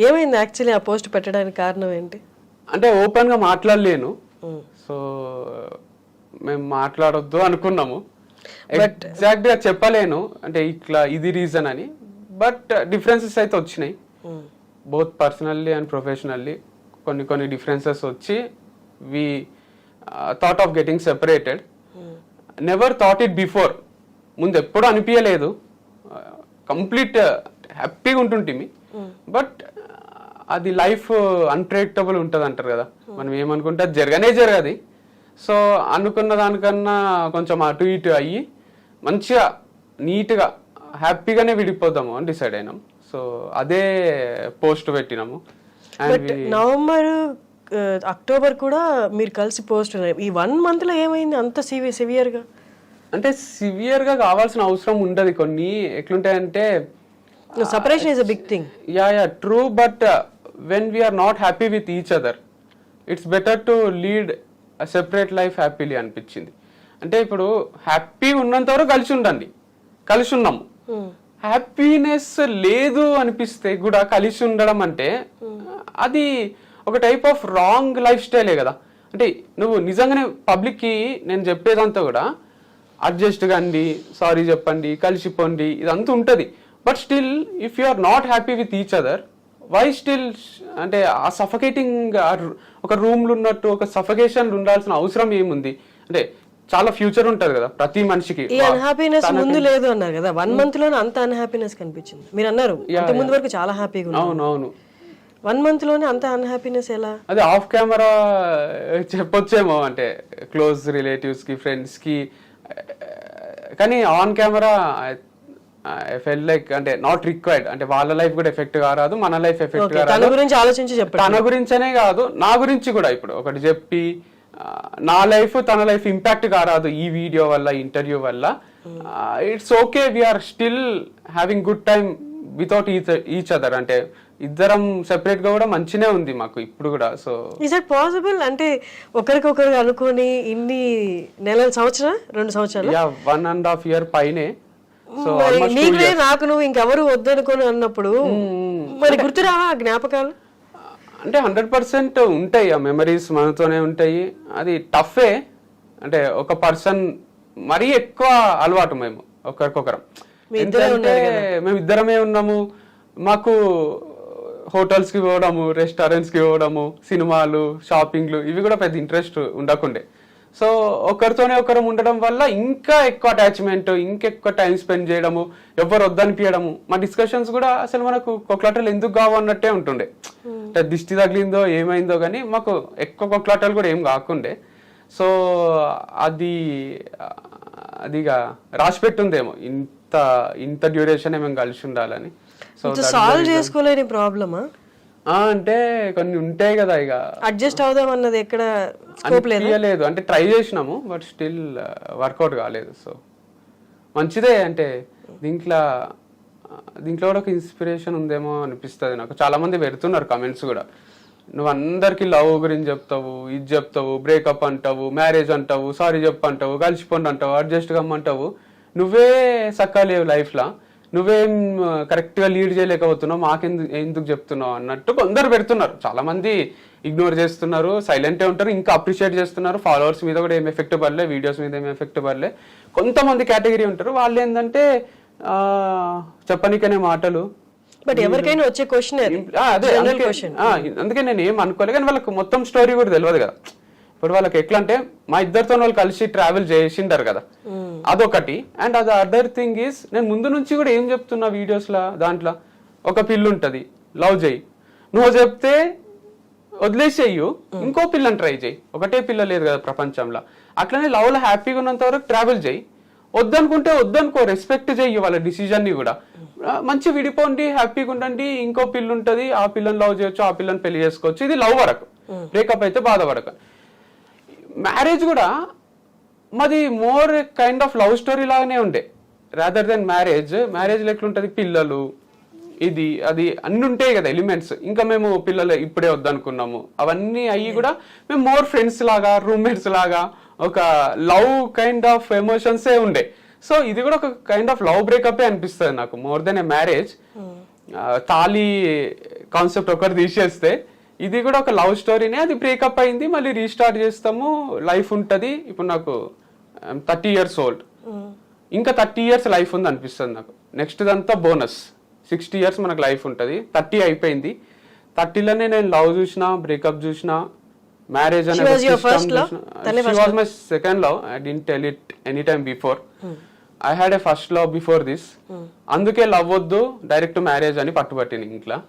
ఏమైంది యాక్చువల్లీ ఆ పోస్ట్ పెట్టడానికి కారణం ఏంటి? అంటే ఓపెన్ గా మాట్లాడలేను, సో మేము మాట్లాడొద్దు అనుకున్నాము. ఎగ్జాక్ట్ గా చెప్పలేను అంటే ఇట్లా ఇది రీజన్ అని, బట్ డిఫరెన్సెస్ అయితే వచ్చినాయి బోత్ పర్సనల్లీ అండ్ ప్రొఫెషనల్లీ. కొన్ని డిఫరెన్సెస్ వచ్చి we thought of getting separated. Never thought it before, ముందు ఎప్పుడు అనిపించలేదు, కంప్లీట్ హ్యాపీగా ఉంటుంటిమి. బట్ అది లైఫ్ అన్ప్రెడిక్టబుల్ ఉంటుంది అంటారు కదా, మనం ఏమనుకుంటే అది జరగది. సో అనుకున్న దానికన్నా కొంచెం అటు ఇటు అయ్యి మంచిగా నీట్గా హ్యాపీగానే విడిపోదాము అని డిసైడ్ అయినాం. సో అదే పోస్ట్ పెట్టినాము. నవంబర్ అక్టోబర్ కూడా మీరు కలిసి పోస్ట్ ఈ 1 month లో ఏమైంది అంత సివియర్గా? అంటే సివియర్గా కావాల్సిన అవసరం ఉండదు. కొన్ని ఎట్లుంటాయంటే separation is a big thing. Yeah true, but when we're not happy with each other it's better to lead separate life happily అనిపించింది. అంటే ఇప్పుడు హ్యాపీ ఉన్నంత వరకు కలిసి ఉన్నాము. హ్యాపీనెస్ లేదు అనిపిస్తే కూడా కలిసి ఉండడం అంటే అది ఒక టైప్ ఆఫ్ రాంగ్ లైఫ్ స్టైలే కదా. అంటే నువ్వు నిజంగానే పబ్లిక్కి నేను చెప్పేదంతా కూడా అడ్జస్ట్ కండి, సారీ చెప్పండి, కలిసిపోండి, ఇదంతా ఉంటుంది. But still if you are not happy with each other, why still అంటే ఆ సఫకేటింగ్ ఒక రూమ్లో ఉన్నట్టు ఒక సఫకేషన్ ఉండాల్సిన అవసరం ఏముంది? అంటే చాలా ఫ్యూచర్ ఉంటది కదా ప్రతి మనిషికి. ఈ అన్హ్యాపీనెస్ ముందు లేదు అన్నారు కదా, 1 month లోనే అంత అన్హ్యాపీనెస్ కనిపించింది. మీరు అన్నారు అంత ముందు వరకు చాలా హ్యాపీగా ఉన్నారు. అవునవును, 1 month లోనే అంత అన్హ్యాపీనెస్ ఎలా? అది ఆఫ్ కెమెరా చెప్పొచ్చేమో, అంటే క్లోజ్ రిలేటివ్స్ కి, ఫ్రెండ్స్ కి. కానీ on camera I felt like అంటే నాట్ రిక్వైర్డ్. అంటే వాళ్ళ లైఫ్ కూడా ఎఫెక్ట్ కారాదు, మన లైఫ్ ఎఫెక్ట్ కారాదు. తన గురించి ఆలోచించి చెప్పండి. తన గురించనే కాదు, నా గురించి కూడా ఇప్పుడు ఒకటి చెప్పి నా లైఫ్ తన లైఫ్ ఇంపాక్ట్ కారాదు ఈ వీడియో వల్ల, ఇంటర్వ్యూ వల్ల. It's okay, we're still having good time without each other. అంటే ఇద్దరం సెపరేట్ గా కూడా మంచినే ఉంది మాకు ఇప్పుడు కూడా. So is it possible? అంటే ఒకరికొకరు అనుకొని ఇన్ని నెలలు, 2 సంవత్సరాలు, 1.5 year పైనే. సో నీకులే నాకు నువ్వు ఇంకెవరు వద్దనుకొని అన్నప్పుడు మరి గుర్తురావా ఆ జ్ఞాపకాలు? అంటే 100% ఉంటాయి, ఆ మెమరీస్ మనతోనే ఉంటాయి. అది టఫే. అంటే ఒక పర్సన్ మరీ ఎక్కువ అలవాటు మేము ఒకరికొకరం. మేము ఇద్దరమే ఉన్నాము. మాకు హోటల్స్కి పోవడము, రెస్టారెంట్స్కి పోవడము, సినిమాలు, షాపింగ్లు ఇవి కూడా పెద్ద ఇంట్రెస్ట్ ఉండకుండే. సో ఒకరితోనే ఒకరం ఉండడం వల్ల ఇంకా ఎక్కువ అటాచ్మెంట్, ఇంకెక్కువ టైం స్పెండ్ చేయడము, ఎవరు వద్దనిపించడము. మా డిస్కషన్స్ కూడా అసలు మనకు కొట్లాటలు ఎందుకు కావు అన్నట్టే ఉంటుండే. అంటే దిష్టి తగిలిందో ఏమైందో కానీ మాకు ఎక్కువ కొట్లాటలు కూడా ఏం కాకుండే. సో అదిగా రాసి పెట్టుందేమో ఇంత డ్యూరేషన్ మేము కలిసి ఉండాలని. సో సాల్వ్ చేసుకోలేని ప్రాబ్లమా? అంటే కొన్ని ఉంటాయి కదా, ఇక అడ్జస్ట్ అవుదాం అన్నది ఎక్కడ స్కోప్ లేదు. అంటే ట్రై చేసినాము, బట్ స్టిల్ వర్కౌట్ కాలేదు. సో మంచిదే. అంటే దీంట్లో కూడా ఒక ఇన్స్పిరేషన్ ఉందేమో అనిపిస్తుంది నాకు. చాలా మంది పెడుతున్నారు కమెంట్స్ కూడా, నువ్వు అందరికి లవ్ గురించి చెప్తావు, ఇది చెప్తావు, బ్రేకప్ అంటావు, మ్యారేజ్ అంటావు, సారీ చెప్పంటావు, కలిసిపోండి అంటావు, అడ్జస్ట్ కమ్మంటావు, నువ్వే సక్కలేవు లైఫ్లో, నువ్వేం కరెక్ట్గా లీడ్ చేయలేకపోతున్నావు, మాకెందుకు చెప్తున్నావు అన్నట్టు కొందరు పెడుతున్నారు. చాలా మంది ఇగ్నోర్ చేస్తున్నారు, సైలెంటే ఉంటారు, ఇంకా అప్రిషియేట్ చేస్తున్నారు. ఫాలోవర్స్ మీద కూడా ఏం ఎఫెక్ట్ పడలే, వీడియోస్ మీద ఏం ఎఫెక్ట్ పడలే. కొంతమంది కేటగిరీ ఉంటారు, వాళ్ళు ఏంటంటే చెప్పనికనే మాటలు. బట్ ఎవరికైనా వచ్చే క్వశ్చన్ అందుకే నేను ఏం అనుకోలేదు. కానీ వాళ్ళకి మొత్తం స్టోరీ కూడా తెలియదు కదా. ఇప్పుడు వాళ్ళకి ఎట్లా అంటే మా ఇద్దరితో వాళ్ళు కలిసి ట్రావెల్ చేసిండారు కదా, అదొకటి. అండ్ అది అదర్ థింగ్ ఈస్, నేను ముందు నుంచి కూడా ఏం చెప్తున్నా వీడియోస్లో, దాంట్లో ఒక పిల్ల ఉంటుంది, లవ్ చేయి, నువ్వు చెప్తే వదిలేసేయ్యు, ఇంకో పిల్లని ట్రై చేయి, ఒకటే పిల్ల లేదు కదా ప్రపంచంలో. అట్లనే లవ్లో హ్యాపీగా ఉన్నంత వరకు ట్రావెల్ చేయి, వద్దనుకుంటే వద్దనుకో, రెస్పెక్ట్ చెయ్యి వాళ్ళ డిసిజన్ని కూడా. మంచి విడిపోండి, హ్యాపీగా ఉండండి, ఇంకో పిల్ల ఉంటుంది, ఆ పిల్లని లవ్ చేయొచ్చు, ఆ పిల్లని పెళ్లి చేసుకోవచ్చు. ఇది లవ్ వరకు, బ్రేకప్ అయితే బాధపడక. మ్యారేజ్ కూడా మాది more kind of love story లాగానే ఉండే, రాదర్ దెన్ మ్యారేజ్లో ఎట్లుంటుంది, పిల్లలు, ఇది అది అన్ని ఉంటాయి కదా ఎలిమెంట్స్. ఇంకా మేము పిల్లలు ఇప్పుడే వద్దనుకున్నాము, అవన్నీ అయ్యి కూడా మేము మోర్ ఫ్రెండ్స్ లాగా, రూమ్మేట్స్ లాగా, ఒక లవ్ కైండ్ ఆఫ్ ఎమోషన్సే ఉండే. సో ఇది కూడా ఒక కైండ్ ఆఫ్ లవ్ బ్రేకప్ అనిపిస్తుంది నాకు, మోర్ దెన్ ఏ మ్యారేజ్. తాళి కాన్సెప్ట్ ఒకటి తీసేస్తే ఇది కూడా ఒక లవ్ స్టోరీనే, అది బ్రేకప్ అయింది, మళ్ళీ రీస్టార్ట్ చేస్తాము, లైఫ్ ఉంటుంది. ఇప్పుడు నాకు 30 years old, ఇంకా 30 years లైఫ్ ఉంది అనిపిస్తుంది నాకు. నెక్స్ట్ దంతా బోనస్, 60 years మనకు లైఫ్ ఉంటుంది. 30 అయిపోయింది, 30లోనే నేను లవ్ చూసిన, బ్రేకప్ చూసిన, మ్యారేజ్ అనే was my second love. I didn't tell it any time before. I had a first love before this. అందుకే లవ్ వద్దు, డైరెక్ట్ మ్యారేజ్ అని పట్టుబట్టింది ఇంట్లో.